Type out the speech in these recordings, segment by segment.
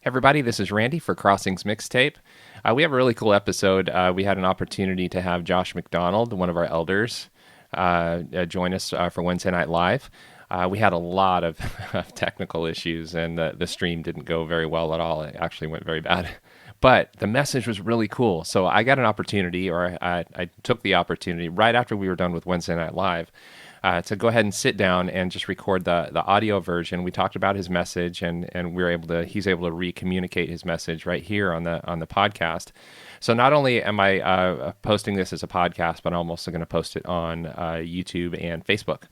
Everybody, this is Randy for Crossings Mixtape. We have a really cool episode. We had an opportunity to have Josh MacDonald, one of our elders, join us for Wednesday Night Live. We had a lot of technical issues, and the stream didn't go very well at all. It actually went very bad. But the message was really cool. So I got an opportunity, or I took the opportunity right after we were done with Wednesday Night Live, to go ahead and sit down and just record the audio version. We talked about his message, and he's able to re-communicate his message right here on the podcast. So not only am I posting this as a podcast, but I'm also going to post it on YouTube and Facebook.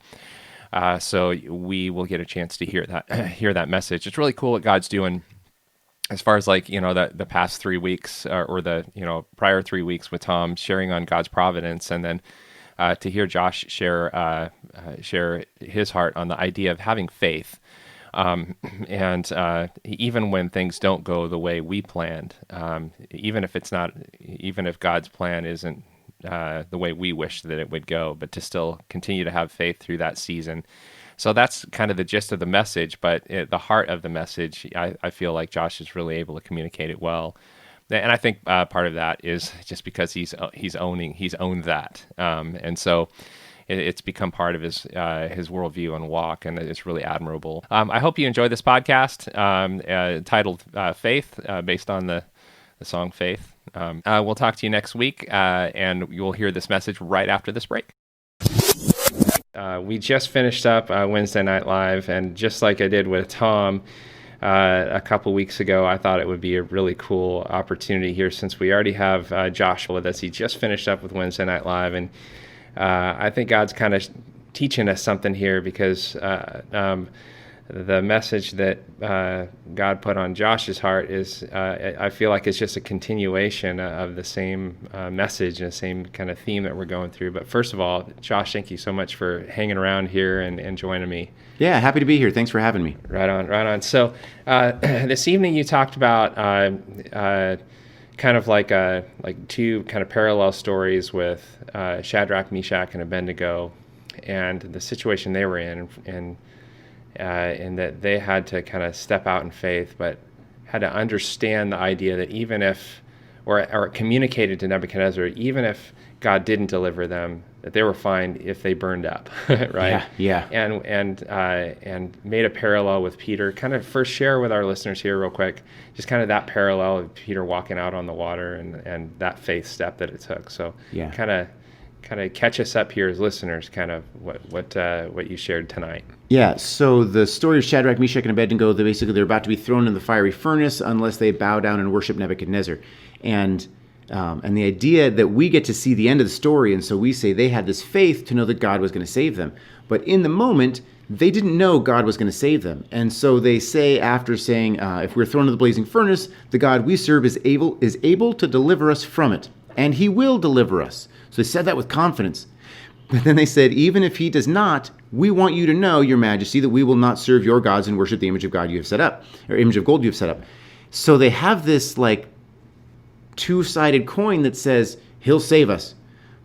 So we will get a chance to hear that message. It's really cool what God's doing. As far as the past 3 weeks or the prior 3 weeks with Tom sharing on God's providence, and then to hear Josh share his heart on the idea of having faith, and even when things don't go the way we planned, even if God's plan isn't the way we wish that it would go, but to still continue to have faith through that season. So that's kind of the gist of the message, but the heart of the message, I feel like Josh is really able to communicate it well. And I think part of that is just because he's owned that, and so it's become part of his worldview and walk, and it's really admirable. I hope you enjoy this podcast titled "Faith," based on the song "Faith." We'll talk to you next week, and you'll hear this message right after this break. We just finished up Wednesday Night Live, and just like I did with Tom a couple weeks ago, I thought it would be a really cool opportunity here, since we already have Josh with us. He just finished up with Wednesday Night Live, and I think God's kind of teaching us something here, because the message that God put on Josh's heart is, I feel like it's just a continuation of the same message and the same kind of theme that we're going through. But first of all, Josh, thank you so much for hanging around here and joining me. Yeah, happy to be here. Thanks for having me. Right on. So this evening you talked about kind of like two kind of parallel stories with Shadrach, Meshach, and Abednego, and the situation they were in, and that they had to kind of step out in faith, but had to understand the idea that even if, or communicated to Nebuchadnezzar, even if God didn't deliver them, that they were fine if they burned up, right? Yeah. And made a parallel with Peter. Kind of first share with our listeners here real quick, just kind of that parallel of Peter walking out on the water and that faith step that it took. So kind of catch us up here as listeners, kind of what you shared tonight. Yeah, so the story of Shadrach, Meshach, and Abednego, they're about to be thrown in the fiery furnace unless they bow down and worship Nebuchadnezzar. And the idea that we get to see the end of the story, and so we say they had this faith to know that God was going to save them. But in the moment, they didn't know God was going to save them. And so they say, after saying, if we're thrown into the blazing furnace, the God we serve is able to deliver us from it, and he will deliver us. So they said that with confidence. But then they said, even if he does not, we want you to know, your majesty, that we will not serve your gods and worship the image of God you have set up, or image of gold you have set up. So they have this two-sided coin that says, he'll save us,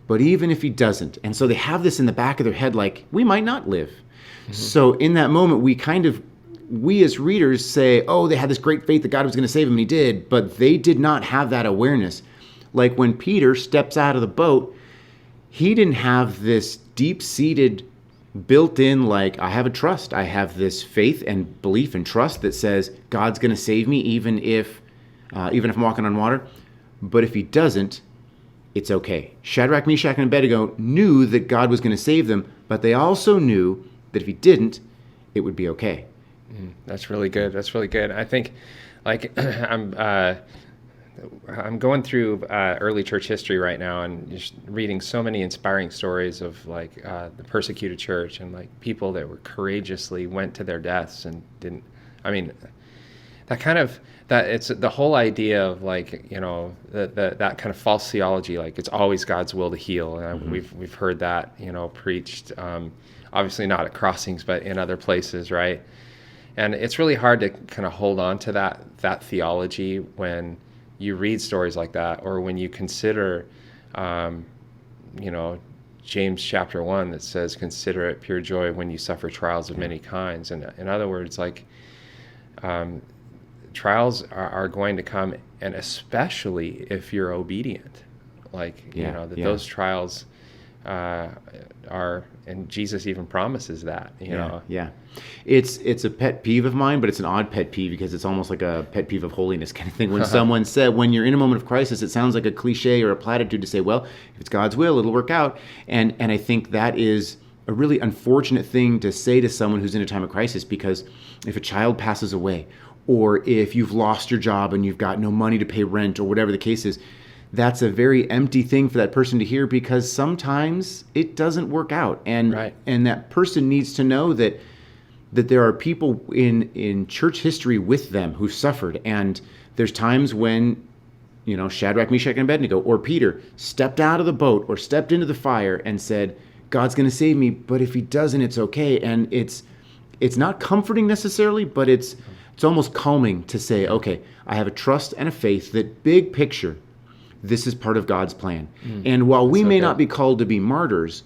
but even if he doesn't. And so they have this in the back of their head, like, we might not live. Mm-hmm. So in that moment, we as readers say, oh, they had this great faith that God was going to save them, and he did, but they did not have that awareness. Like when Peter steps out of the boat, he didn't have this deep-seated, built-in, I have a trust. I have this faith and belief and trust that says God's going to save me even if I'm walking on water. But if he doesn't, it's okay. Shadrach, Meshach, and Abednego knew that God was going to save them, but they also knew that if he didn't, it would be okay. That's really good. I think, I'm going through early church history right now, and just reading so many inspiring stories of the persecuted church, and people that were courageously went to their deaths and didn't. I mean, it's the whole idea of that kind of false theology, it's always God's will to heal. And we've heard that preached, obviously not at Crossings, but in other places, right? And it's really hard to kind of hold on to that theology when you read stories like that, or when you consider, James chapter 1 that says, consider it pure joy when you suffer trials of many kinds. And in other words, trials are going to come, and especially if you're obedient, like those trials are, and Jesus even promises that, you know. Yeah. It's a pet peeve of mine, but it's an odd pet peeve because it's almost like a pet peeve of holiness kind of thing. When someone said, when you're in a moment of crisis, it sounds like a cliche or a platitude to say, well, if it's God's will, it'll work out. And I think that is a really unfortunate thing to say to someone who's in a time of crisis, because if a child passes away, or if you've lost your job and you've got no money to pay rent, or whatever the case is, that's a very empty thing for that person to hear, because sometimes it doesn't work out. And that person needs to know that there are people in church history with them who suffered. And there's times when, Shadrach, Meshach, and Abednego, or Peter, stepped out of the boat or stepped into the fire and said, God's going to save me, but if he doesn't, it's okay. And it's not comforting necessarily, but it's almost calming to say, okay, I have a trust and a faith that big picture, this is part of God's plan. And while we may not be called to be martyrs,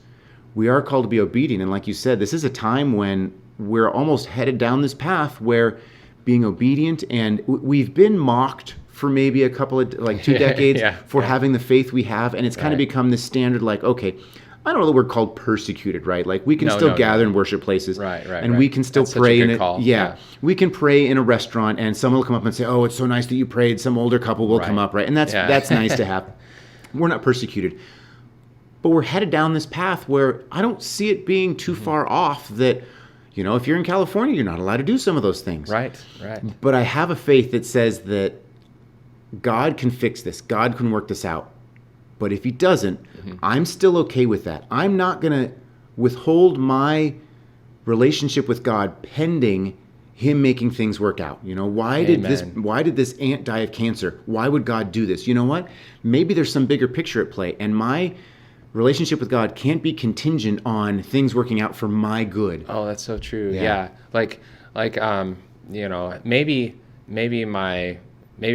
we are called to be obedient. And like you said, this is a time when we're almost headed down this path where being obedient, and we've been mocked for maybe a couple of, 2 decades for having the faith we have. And it's kind of become this standard, like, okay, I don't know the word called persecuted, right? Like we can still gather in worship places, and we can still pray in it. We can pray in a restaurant, and someone will come up and say, "Oh, it's so nice that you prayed." Some older couple will come up, right? And that's nice to have. We're not persecuted, but we're headed down this path where I don't see it being too far off. That if you're in California, you're not allowed to do some of those things, right. But I have a faith that says that God can fix this. God can work this out. But if he doesn't, I'm still okay with that. I'm not going to withhold my relationship with God pending him making things work out. Why did this aunt die of cancer? Why would God do this? You know what? Maybe there's some bigger picture at play, and my relationship with God can't be contingent on things working out for my good. Oh, that's so true. Yeah. Maybe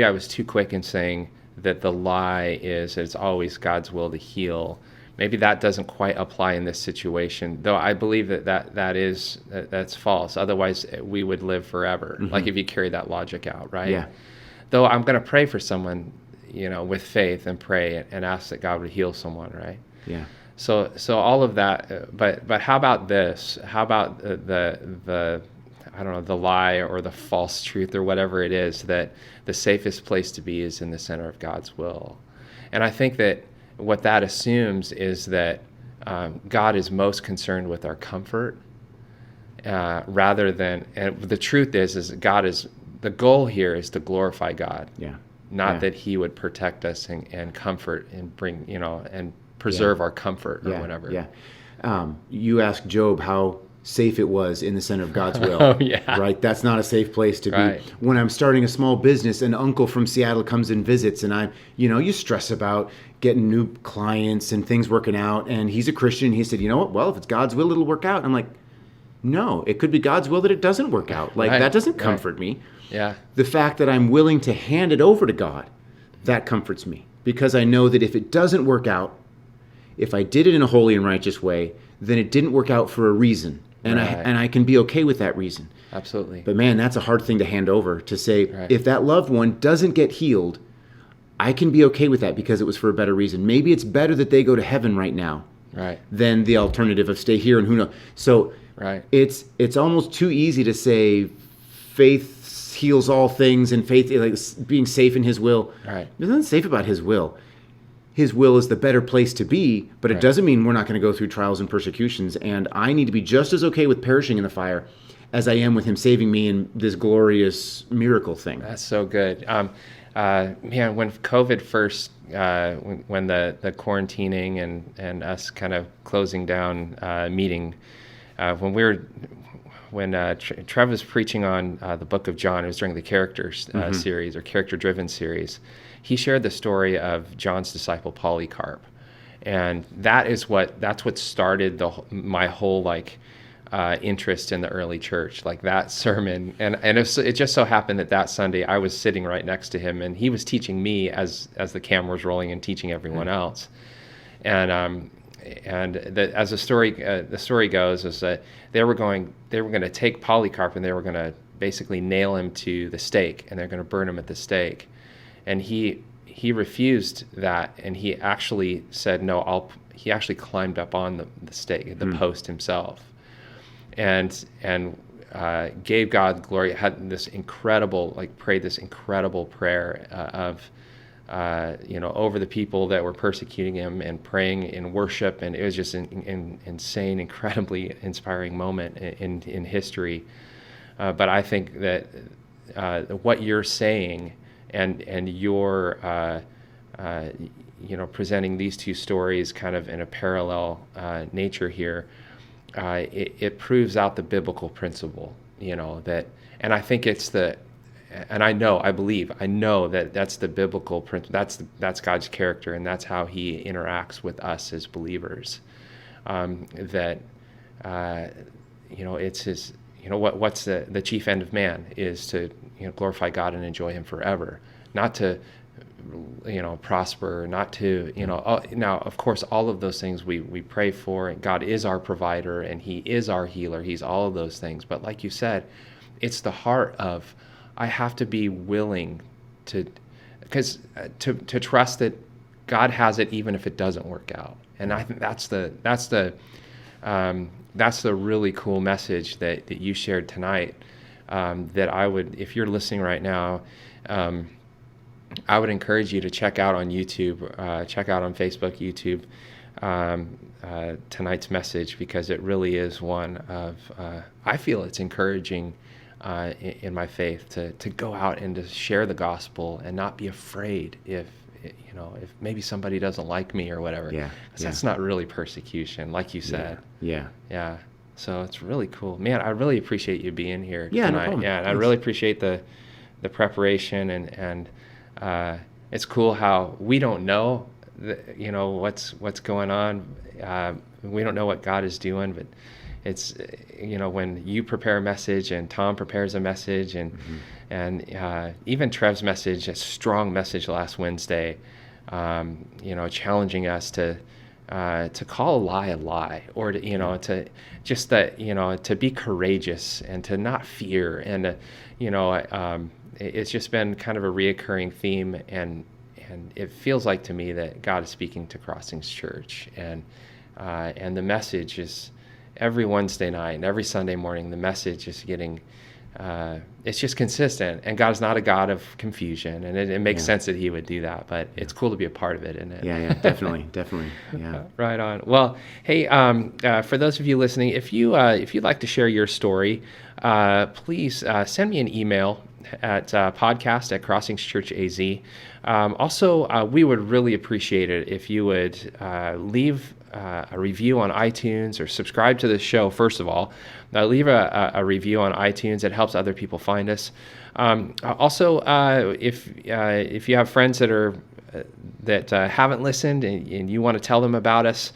I was too quick in saying that the lie is it's always God's will to heal. Maybe that doesn't quite apply in this situation, though I believe that's false. Otherwise, we would live forever, like if you carry that logic out, right? Yeah. Though I'm going to pray for someone, with faith, and pray and ask that God would heal someone, right? Yeah. So all of that, but how about this? How about the I don't know, the lie or the false truth or whatever it is, that the safest place to be is in the center of God's will? And I think that what that assumes is that God is most concerned with our comfort rather than, and the truth is the goal here is to glorify God. Not that he would protect us and comfort and bring, and preserve our comfort or whatever. You asked Job how safe it was in the center of God's will. Right? That's not a safe place to be. When I'm starting a small business, an uncle from Seattle comes and visits, and you stress about getting new clients and things working out, and he's a Christian. He said, you know what? Well, if it's God's will, it'll work out. I'm like, no, it could be God's will that it doesn't work out. That doesn't comfort me. The fact that I'm willing to hand it over to God, that comforts me, because I know that if it doesn't work out, if I did it in a holy and righteous way, then it didn't work out for a reason. And I can be okay with that reason. Absolutely. But man, that's a hard thing to hand over, to say, if that loved one doesn't get healed, I can be okay with that because it was for a better reason. Maybe it's better that they go to heaven right now than the alternative of stay here and who knows. So it's almost too easy to say faith heals all things and faith, like being safe in his will. There's nothing safe about his will. His will is the better place to be, but it doesn't mean we're not going to go through trials and persecutions. And I need to be just as okay with perishing in the fire as I am with him saving me in this glorious miracle thing. That's so good. When COVID first, when the quarantining and us kind of closing down meeting, when Trev was preaching on the book of John, it was during the characters series or character-driven series. He shared the story of John's disciple Polycarp, and that's what started my whole interest in the early church, like that sermon. And it just so happened that Sunday I was sitting right next to him, and he was teaching me as the camera was rolling and teaching everyone else. And as the story goes, is that they were going to take Polycarp and they were going to basically nail him to the stake, and they're going to burn him at the stake. And he refused that, and he actually said, no, he actually climbed up on the stake, the post himself, and gave God glory, had this incredible, prayed this incredible prayer of, over the people that were persecuting him, and praying in worship. And it was just an insane, incredibly inspiring moment in history. But I think that what you're saying and your presenting these two stories kind of in a parallel nature here, it proves out the biblical principle, that, and I think it's and I know that that's the biblical principle, that's God's character, and that's how he interacts with us as believers. It's his, what's the chief end of man is to glorify God and enjoy him forever, not to prosper, not to now of course all of those things we pray for, and God is our provider and he is our healer, he's all of those things, but like you said, it's the heart of, I have to be willing to trust that God has it even if it doesn't work out. And I think that's the really cool message that you shared tonight, that I would, if you're listening right now, I would encourage you to check out on YouTube, check out on Facebook, YouTube, tonight's message, because it really is one of, I feel it's encouraging in my faith to go out and to share the gospel and not be afraid if maybe somebody doesn't like me or whatever. Yeah. Because that's not really persecution, like you said. Yeah. So it's really cool. Man, I really appreciate you being here tonight. No problem. Yeah, and I really appreciate the preparation, and it's cool how we don't know what's going on. We don't know what God is doing, but it's when you prepare a message and Tom prepares a message, and even Trev's message, a strong message last Wednesday, challenging us to call a lie, or to just to be courageous and to not fear, and it's just been kind of a reoccurring theme, and it feels like to me that God is speaking to Crossings Church, and the message is every Wednesday night and every Sunday morning, the message is getting, it's just consistent, and God's not a God of confusion, and it makes sense that he would do that, but it's cool to be a part of it, isn't it? Yeah, definitely, yeah. Right on. Well, hey, for those of you listening, if you'd like to share your story, please send me an email at podcast@CrossingsChurchAZ. Also, we would really appreciate it if you would leave a review on iTunes, or subscribe to the show. First of all, leave a review on iTunes. It helps other people find us. Also, if you have friends that haven't listened, and you want to tell them about us,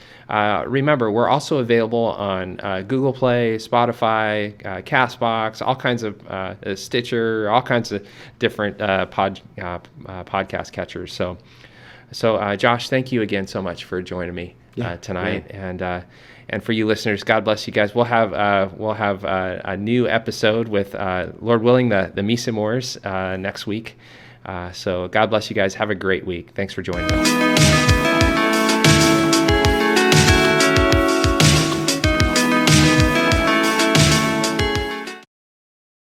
remember, we're also available on Google Play, Spotify, Castbox, all kinds of Stitcher, all kinds of different podcast catchers. So Josh, thank you again so much for joining me tonight, and for you listeners, God bless you guys. We'll have a new episode with Lord willing, the Misamores next week. So God bless you guys. Have a great week. Thanks for joining us.